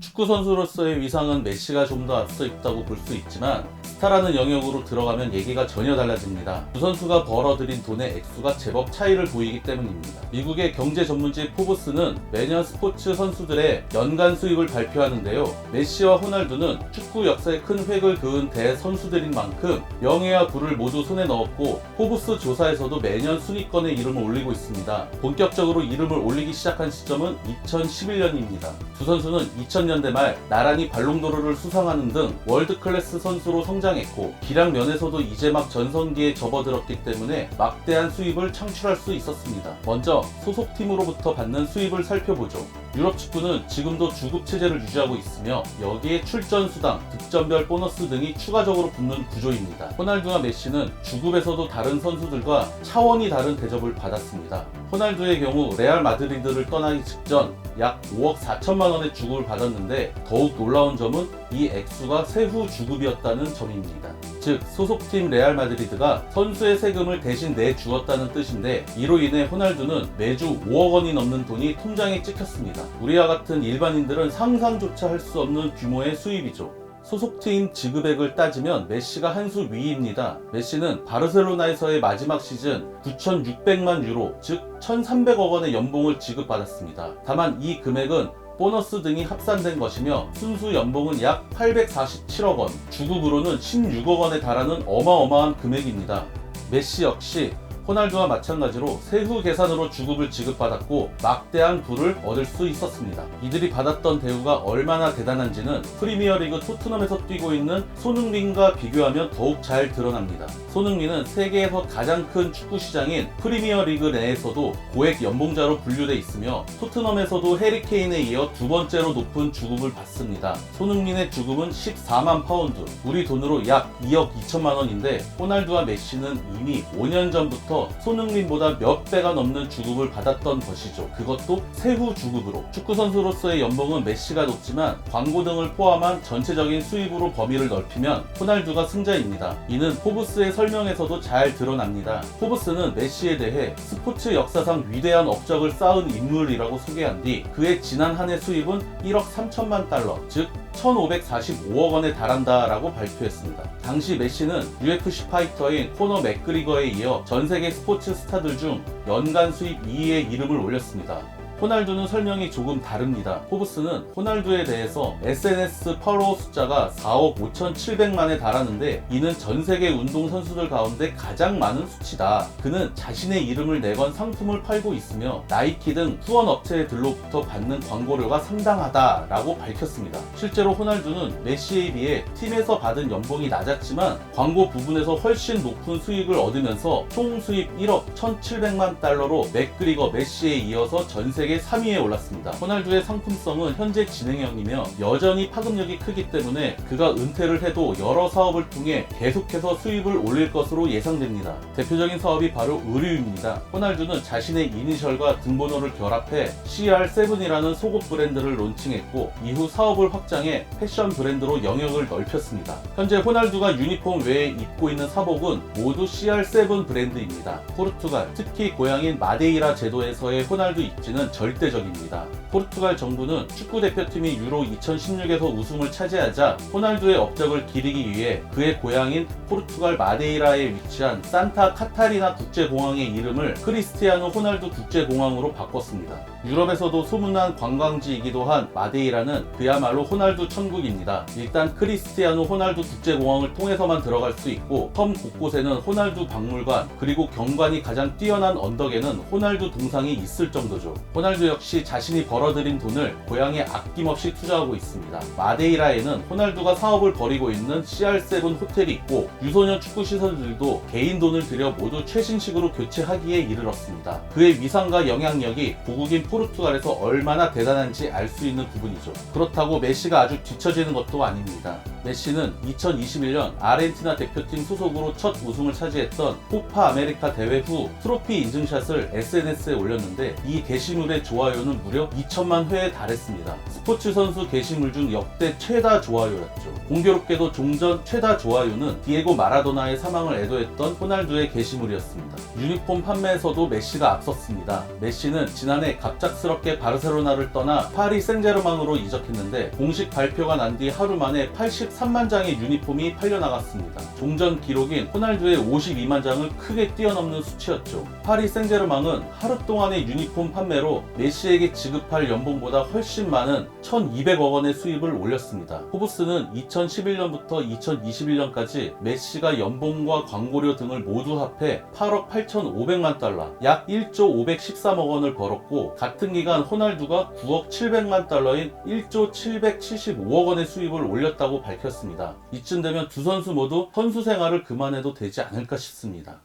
축구 선수로서의 위상은 메시가 좀 더 앞서 있다고 볼 수 있지만 스타라는 영역으로 들어가면 얘기가 전혀 달라집니다. 두 선수가 벌어들인 돈의 액수가 제법 차이를 보이기 때문입니다. 미국의 경제 전문지 포브스는 매년 스포츠 선수들의 연간 수입을 발표하는데요. 메시와 호날두는 축구 역사에 큰 획을 그은 대선수들인 만큼 명예와 부를 모두 손에 넣었고 포브스 조사에서도 매년 순위권에 이름을 올리고 있습니다. 본격적으로 이름을 올리기 시작한 시점은 2011년입니다. 두 선수는 2000년대 말 나란히 발롱도르를 수상하는 등 월드 클래스 선수로 성장했고 기량 면에서도 이제 막 전성기에 접어들었기 때문에 막대한 수입을 창출할 수 있었습니다. 먼저 소속팀으로부터 받는 수입을 살펴보죠. 유럽 축구는 지금도 주급 체제를 유지하고 있으며 여기에 출전 수당, 득점별 보너스 등이 추가적으로 붙는 구조입니다. 호날두와 메시는 주급에서도 다른 선수들과 차원이 다른 대접을 받았습니다. 호날두의 경우 레알 마드리드를 떠나기 직전 약 5억 4천만 원의 주급을 받았는데 더욱 놀라운 점은 이 액수가 세후 주급이었다는 점입니다. 즉 소속팀 레알 마드리드가 선수의 세금을 대신 내주었다는 뜻인데 이로 인해 호날두는 매주 5억 원이 넘는 돈이 통장에 찍혔습니다. 우리와 같은 일반인들은 상상조차 할 수 없는 규모의 수입이죠. 소속팀 지급액을 따지면 메시가 한 수 위입니다. 메시는 바르셀로나에서의 마지막 시즌 9,600만 유로, 즉 1,300억 원의 연봉을 지급받았습니다. 다만 이 금액은 보너스 등이 합산된 것이며 순수 연봉은 약 847억 원, 주급으로는 16억 원에 달하는 어마어마한 금액입니다. 메시 역시 호날두와 마찬가지로 세후 계산으로 주급을 지급받았고 막대한 부를 얻을 수 있었습니다. 이들이 받았던 대우가 얼마나 대단한지는 프리미어리그 토트넘에서 뛰고 있는 손흥민과 비교하면 더욱 잘 드러납니다. 손흥민은 세계에서 가장 큰 축구 시장인 프리미어리그 내에서도 고액 연봉자로 분류돼 있으며 토트넘에서도 해리 케인에 이어 두 번째로 높은 주급을 받습니다. 손흥민의 주급은 14만 파운드, 우리 돈으로 약 2억 2천만 원인데 호날두와 메시는 이미 5년 전부터 손흥민보다 몇 배가 넘는 주급을 받았던 것이죠. 그것도 세후 주급으로. 축구 선수로서의 연봉은 메시가 높지만 광고 등을 포함한 전체적인 수입으로 범위를 넓히면 호날두가 승자입니다. 이는 포브스의 설명에서도 잘 드러납니다. 포브스는 메시에 대해 스포츠 역사상 위대한 업적을 쌓은 인물이라고 소개한 뒤 그의 지난 한 해 수입은 1억 3천만 달러, 즉 1,545억 원에 달한다 라고 발표했습니다. 당시 메시는 UFC 파이터인 코너 맥그리거에 이어 전세계 스포츠 스타들 중 연간 수입 2위에 이름을 올렸습니다. 호날두는 설명이 조금 다릅니다. 포브스는 호날두에 대해서 SNS 팔로워 숫자가 4억 5,700만에 달하는데 이는 전세계 운동선수들 가운데 가장 많은 수치다. 그는 자신의 이름을 내건 상품을 팔고 있으며 나이키 등 후원업체들로부터 받는 광고료가 상당하다 라고 밝혔습니다. 실제로 호날두는 메시에 비해 팀에서 받은 연봉이 낮았지만 광고 부분에서 훨씬 높은 수익을 얻으면서 총 수입 1억 1,700만 달러로 맥그리거, 메시에 이어서 전세계 3위에 올랐습니다. 호날두의 상품성은 현재 진행형이며 여전히 파급력이 크기 때문에 그가 은퇴를 해도 여러 사업을 통해 계속해서 수입을 올릴 것으로 예상됩니다. 대표적인 사업이 바로 의류입니다. 호날두는 자신의 이니셜과 등번호를 결합해 CR7이라는 속옷 브랜드를 론칭했고 이후 사업을 확장해 패션 브랜드로 영역을 넓혔습니다. 현재 호날두가 유니폼 외에 입고 있는 사복은 모두 CR7 브랜드입니다. 포르투갈, 특히 고향인 마데이라 제도에서의 호날두 입지는 절대적입니다. 포르투갈 정부는 축구대표팀이 유로 2016에서 우승을 차지하자 호날두의 업적을 기리기 위해 그의 고향인 포르투갈 마데이라에 위치한 산타 카타리나 국제공항의 이름을 크리스티아노 호날두 국제공항으로 바꿨습니다. 유럽에서도 소문난 관광지이기도 한 마데이라는 그야말로 호날두 천국입니다. 일단 크리스티아노 호날두 국제공항을 통해서만 들어갈 수 있고 섬 곳곳에는 호날두 박물관 그리고 경관이 가장 뛰어난 언덕에는 호날두 동상이 있을 정도죠. 호날두 역시 자신이 벌어들인 돈을 고향에 아낌없이 투자하고 있습니다. 마데이라에는 호날두가 사업을 벌이고 있는 CR7 호텔이 있고 유소년 축구 시설들도 개인 돈을 들여 모두 최신식으로 교체하기에 이르렀습니다. 그의 위상과 영향력이 고국인 포르투갈에서 얼마나 대단한지 알 수 있는 부분이죠. 그렇다고 메시가 아주 뒤처지는 것도 아닙니다. 메시는 2021년 아르헨티나 대표팀 소속으로 첫 우승을 차지했던 코파 아메리카 대회 후 트로피 인증샷을 SNS에 올렸는데 이 게시물의 좋아요는 무려 2천만 회에 달했습니다. 스포츠 선수 게시물 중 역대 최다 좋아요였죠. 공교롭게도 종전 최다 좋아요는 디에고 마라도나의 사망을 애도했던 호날두의 게시물이었습니다. 유니폼 판매에서도 메시가 앞섰습니다. 메시는 지난해 갑작 갑작스럽게 바르셀로나를 떠나 파리 생제르맹으로 이적했는데 공식 발표가 난 뒤 하루 만에 83만 장의 유니폼이 팔려나갔습니다. 종전 기록인 호날두의 52만 장을 크게 뛰어넘는 수치였죠. 파리 생제르맹은 하루 동안의 유니폼 판매로 메시에게 지급할 연봉보다 훨씬 많은 1,200억 원의 수입을 올렸습니다. 포브스는 2011년부터 2021년까지 메시가 연봉과 광고료 등을 모두 합해 8억 8,500만 달러, 약 1조 513억 원을 벌었고 같은 기간 호날두가 9억 700만 달러인 1조 775억 원의 수입을 올렸다고 밝혔습니다. 이쯤 되면 두 선수 모두 선수 생활을 그만해도 되지 않을까 싶습니다.